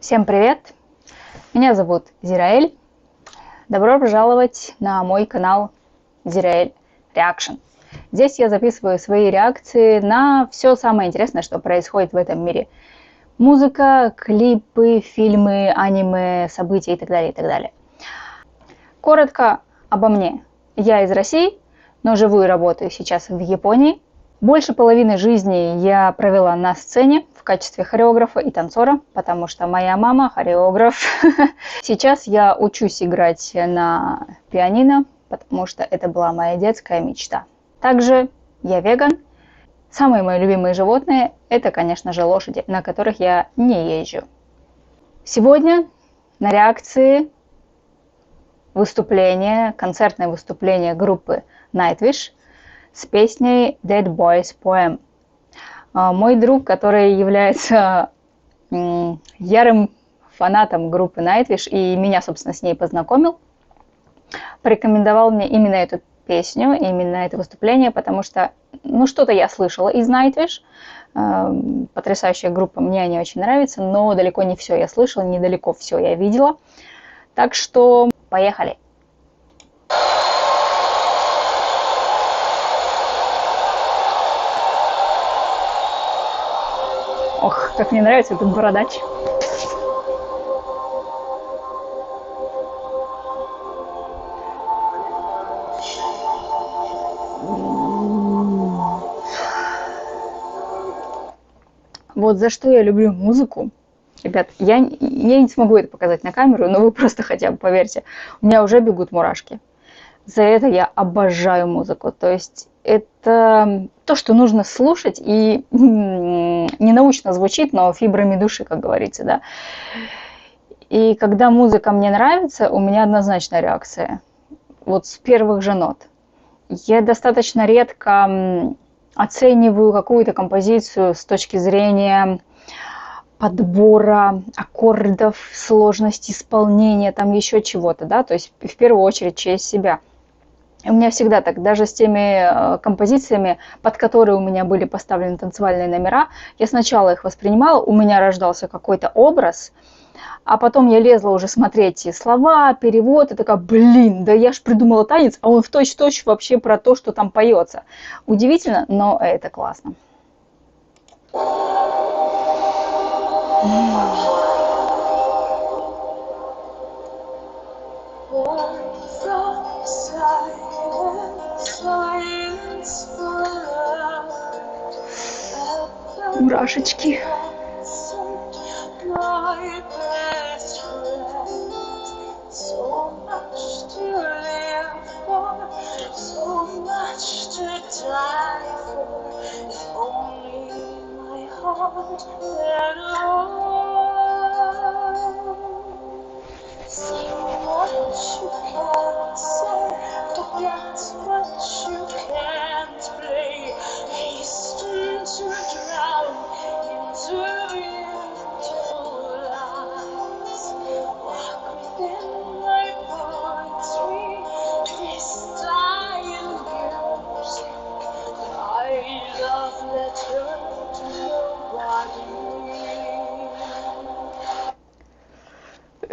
Всем привет! Меня зовут Зираэль. Добро пожаловать на мой канал Зираэль Reaction. Здесь я записываю свои реакции на все самое интересное, что происходит в этом мире. Музыка, клипы, фильмы, аниме, события и так далее, и так далее. Коротко обо мне. Я из России, но живу и работаю сейчас в Японии. Больше половины жизни я провела на сцене в качестве хореографа и танцора, потому что моя мама хореограф. Сейчас я учусь играть на пианино, потому что это была моя детская мечта. Также я веган. Самые мои любимые животные – это, конечно же, лошади, на которых я не езжу. Сегодня на реакции концертное выступление группы Nightwish с песней Dead Boys Poem. Мой друг, который является ярым фанатом группы Nightwish и меня, собственно, с ней познакомил, порекомендовал мне именно эту песню, именно это выступление, потому что, что-то я слышала из Nightwish. Потрясающая группа, мне они очень нравятся, но далеко не все я слышала, недалеко все я видела. Так что поехали! Ох, как мне нравится этот бородач. Вот за что я люблю музыку. Ребят, я не смогу это показать на камеру, но вы просто хотя бы поверьте, у меня уже бегут мурашки. За это я обожаю музыку. То есть это то, что нужно слушать, и не научно звучит, но фибрами души, как говорится, да. И когда музыка мне нравится, у меня однозначная реакция. Вот с первых же нот. Я достаточно редко оцениваю какую-то композицию с точки зрения подбора аккордов, сложности исполнения, там еще чего-то, да, то есть в первую очередь через себя. У меня всегда так, даже с теми композициями, под которые у меня были поставлены танцевальные номера, я сначала их воспринимала, у меня рождался какой-то образ, а потом я лезла уже смотреть слова, перевод, и такая, да я ж придумала танец, а он в точь-в-точь вообще про то, что там поется. Удивительно, но это классно. Мурашечки.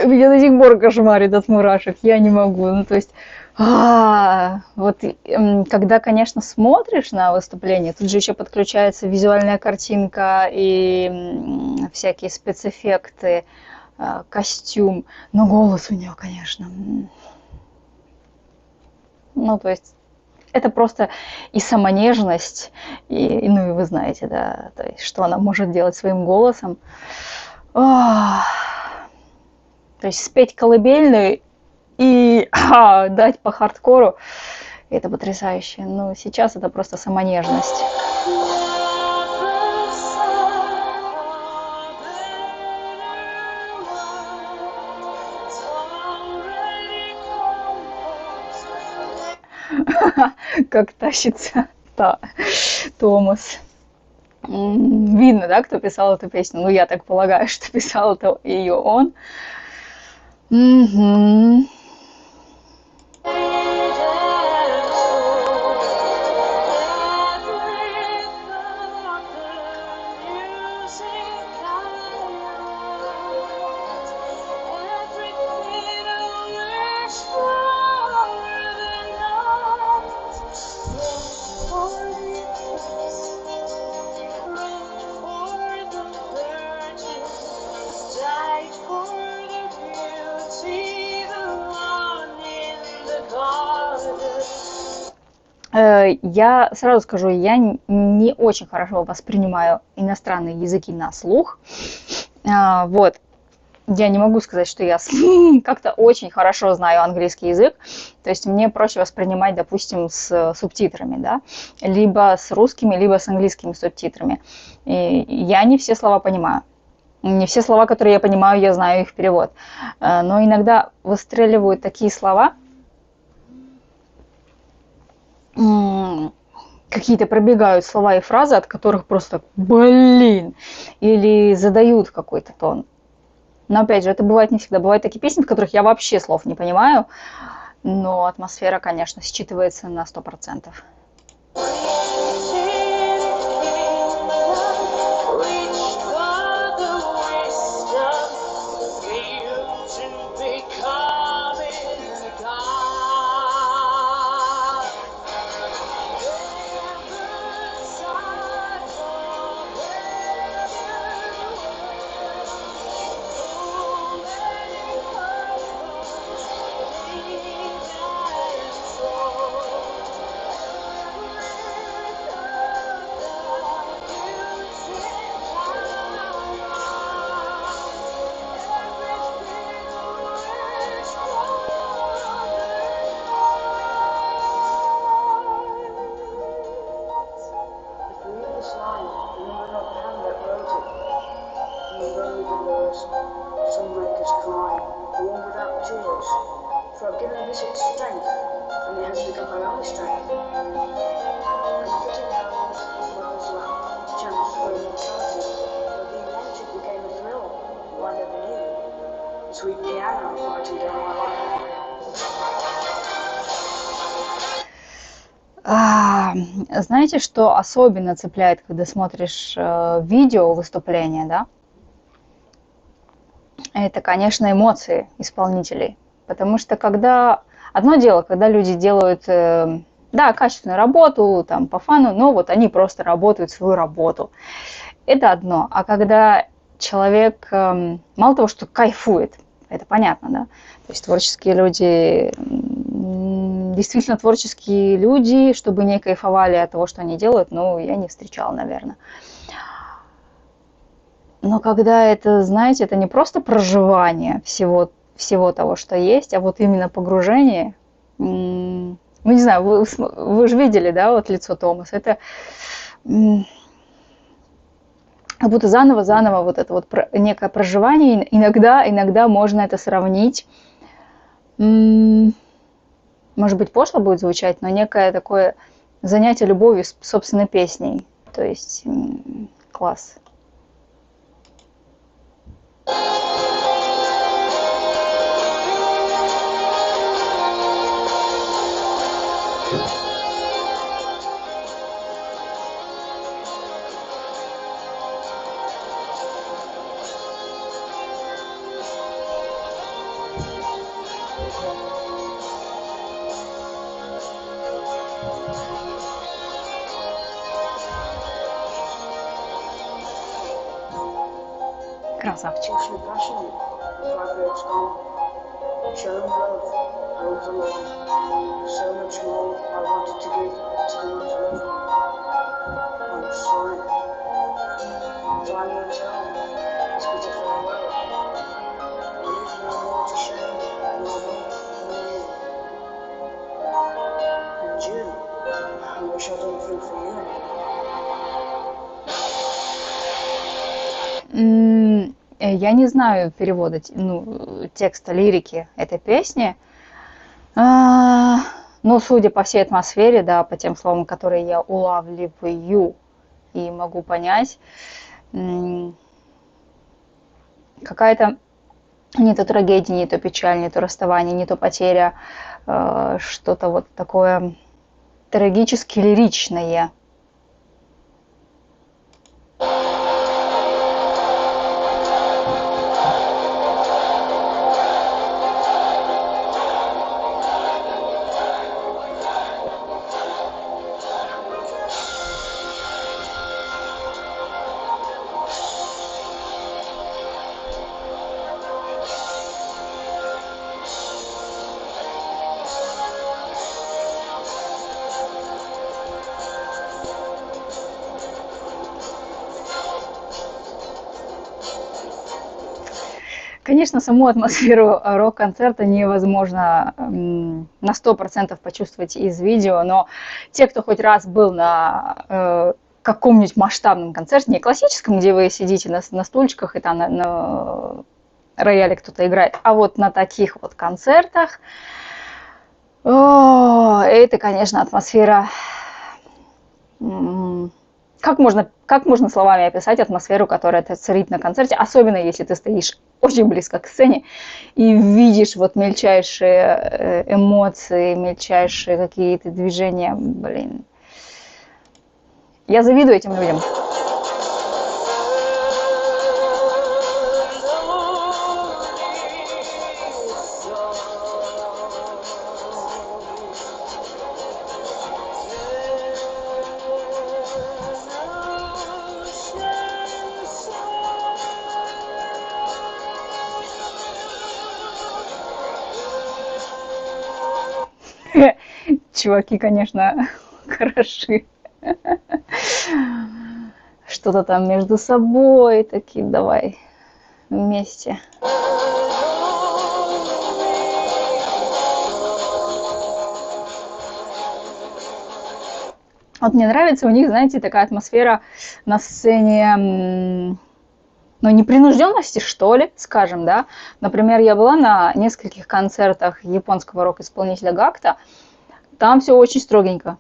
Меня до сих пор кошмарит от мурашек, я не могу. То есть, вот когда, конечно, смотришь на выступление, тут же еще подключается визуальная картинка и всякие спецэффекты, костюм, но голос у нее, конечно. То есть, это просто и самонежность, и вы знаете, да, то есть, что она может делать своим голосом. То есть спеть колыбельную и дать по хардкору, это потрясающе. Но сейчас это просто самонежность. Как тащится Томас. Видно, да, кто писал эту песню? Я так полагаю, что писал ее он. Я сразу скажу, я не очень хорошо воспринимаю иностранные языки на слух. Вот. Я не могу сказать, что я как-то очень хорошо знаю английский язык. То есть мне проще воспринимать, допустим, с субтитрами, да, либо с русскими, либо с английскими субтитрами. И я не все слова понимаю. Не все слова, которые я понимаю, я знаю их перевод. Но иногда выстреливают такие слова, какие-то пробегают слова и фразы, от которых просто блин, или задают какой-то тон. Но опять же, это бывает не всегда. Бывают такие песни, в которых я вообще слов не понимаю, но атмосфера, конечно, считывается на 100%. Знаете, что особенно цепляет, когда смотришь видео выступления, да? Это, конечно, эмоции исполнителей. Потому что когда... Одно дело, когда люди делают, да, качественную работу, там, по фану, но вот они просто работают свою работу. Это одно. А когда человек, мало того, что кайфует, это понятно, да? То есть творческие люди, действительно творческие люди, чтобы не кайфовали от того, что они делают, ну, я не встречала, наверное. Но когда это, знаете, это не просто проживание всего того, что есть, а вот именно погружение. Ну, не знаю, вы же видели, да, вот лицо Томаса. Это как будто заново вот это вот некое проживание. Иногда можно это сравнить, может быть, пошло будет звучать, но некое такое занятие любовью с собственной песней. То есть класс. Красавчик. Я не знаю перевода текста, лирики этой песни, но судя по всей атмосфере, да, по тем словам, которые я улавливаю и могу понять, какая-то не то трагедия, не то печаль, не то расставание, не то потеря, что-то вот такое трагически лиричное. Конечно, саму атмосферу рок-концерта невозможно на 100% почувствовать из видео, но те, кто хоть раз был на каком-нибудь масштабном концерте, не классическом, где вы сидите на стульчиках и там на рояле кто-то играет, а вот на таких вот концертах, это, конечно, атмосфера. Как можно словами описать атмосферу, которая царит на концерте, особенно если ты стоишь очень близко к сцене и видишь вот мельчайшие эмоции, мельчайшие какие-то движения, блин. Я завидую этим людям. Чуваки, конечно, хороши. Что-то там между собой, такие, давай, вместе. Вот мне нравится у них, знаете, такая атмосфера на сцене, ну, непринужденности, что ли, скажем, да. Например, я была на нескольких концертах японского рок-исполнителя Гакта, там все очень строгенько.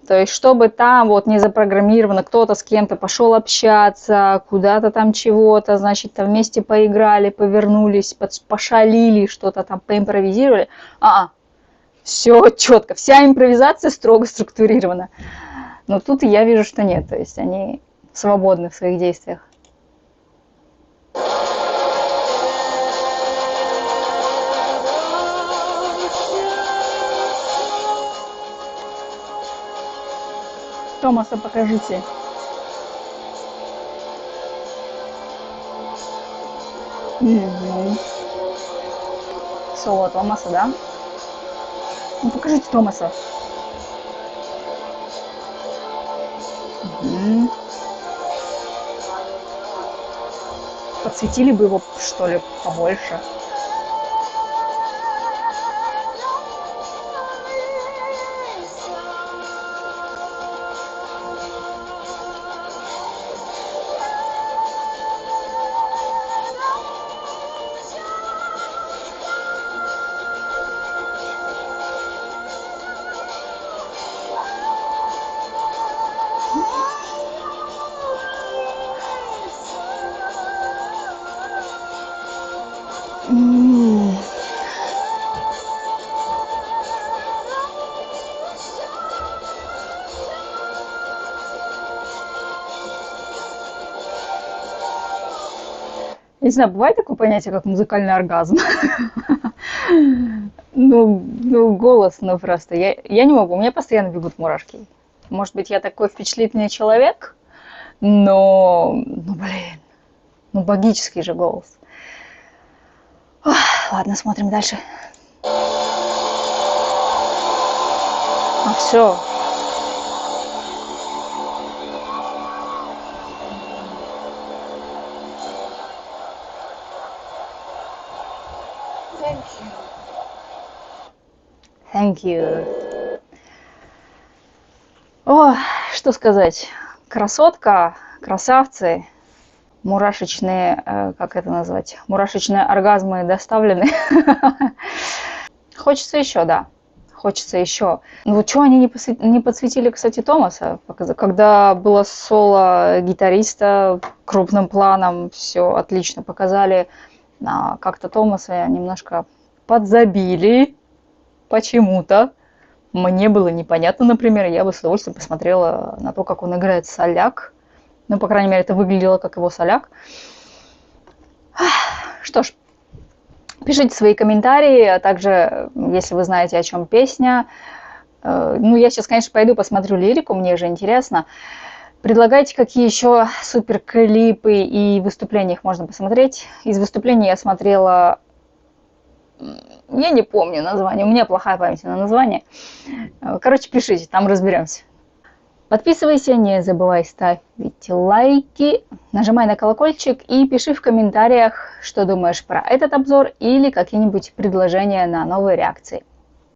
То есть, чтобы там вот не запрограммировано, кто-то с кем-то пошел общаться, куда-то там чего-то, значит, там вместе поиграли, повернулись, пошалили, что-то там поимпровизировали. Все четко, вся импровизация строго структурирована. Но тут я вижу, что нет, то есть они свободны в своих действиях. Томаса покажите. Соло Томаса, да? Ну, покажите Томаса. Подсветили бы его, что ли, побольше. Не знаю, бывает такое понятие, как музыкальный оргазм? Ну, голос, ну просто. Я не могу, у меня постоянно бегут мурашки. Может быть, я такой впечатлительный человек, но, блин, богический же голос. Ладно, смотрим дальше. Все. Thank you. О, что сказать. Красотка, красавцы, мурашечные, как это назвать? Мурашечные оргазмы доставлены. Хочется еще, да. Хочется еще. Ну вот что они не подсветили, кстати, Томаса, когда было соло гитариста крупным планом, все отлично показали. Как-то Томаса немножко подзабили почему-то. Мне было непонятно, например, я бы с удовольствием посмотрела на то, как он играет соляк. Ну, по крайней мере, это выглядело как его соляк. Что ж, пишите свои комментарии, а также, если вы знаете, о чем песня. Ну, я сейчас, конечно, пойду посмотрю лирику, мне же интересно. Предлагайте, какие еще суперклипы и выступления их можно посмотреть. Из выступлений я смотрела... Я не помню название, у меня плохая память на название. Короче, пишите, там разберемся. Подписывайся, не забывай ставить ставьте лайки, нажимай на колокольчик и пиши в комментариях, что думаешь про этот обзор или какие-нибудь предложения на новые реакции.